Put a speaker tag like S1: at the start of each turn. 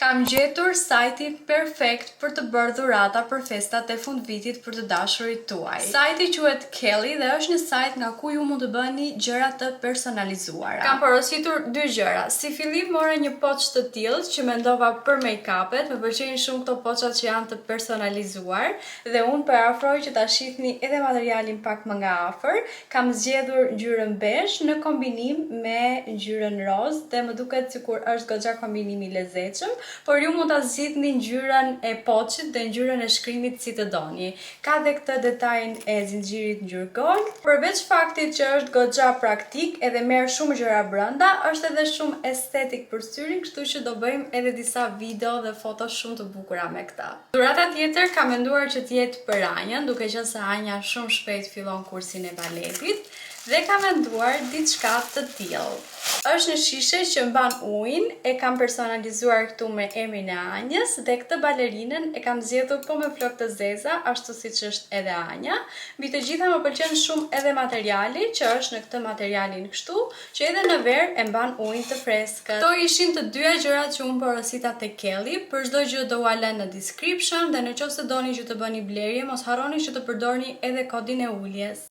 S1: Kam gjetur sajti perfekt për të bërë dhurata për festat e fundvitit për të dashurit tuaj. Sajti quhet Kelly dhe është një sajt nga ku ju mund të bëni gjëra të personalizuara. Kam porositur dy gjëra. Si fillim mora një poçë të tillë që mendova për make-upet, më pëlqejnë shumë këto poçat që janë të personalizuar dhe unë përafroj që ta shihni edhe materialin pak më nga afër. Kam zgjedhur ngjyrën bezh në kombinim me ngjyrën roz dhe më duket sikur është goxha kombinimi i lezetshëm. Por ju mund ta zgjidhni ngjyrën e poçit dhe ngjyrën e shkrimit si të doni. Ka dhe këtë detajin e zinxhirit ngjyrë gold. Përveç faktit që është goxha praktik edhe merr shumë gjëra brenda, është edhe shumë estetik për syrin, kështu që do bëjmë edhe disa video dhe foto shumë të bukura me këtë. Dhurata tjetër kam menduar që të jetë për Anjën, duke qenë se Anja shumë shpejt fillon kursin e baletit dhe kam menduar diçka të tillë. Është një shishe që mban ujin, e kam personalizuar këtu me emrin e Anjës dhe këtë balerinën e kam zgjedhur po me flokë të zeza, ashtu siç është edhe Anja. Mbi të gjitha më pëlqen shumë edhe materiali, që është në këtë materialin kështu, që edhe në verë e mban ujin të freskët. Kto ishin të dyja gjërat që unë porosita te Kelly. Për çdo gjë do ua lë në description dhe nëse doni që të bëni blerje, mos harroni që të përdorni edhe kodin e uljes.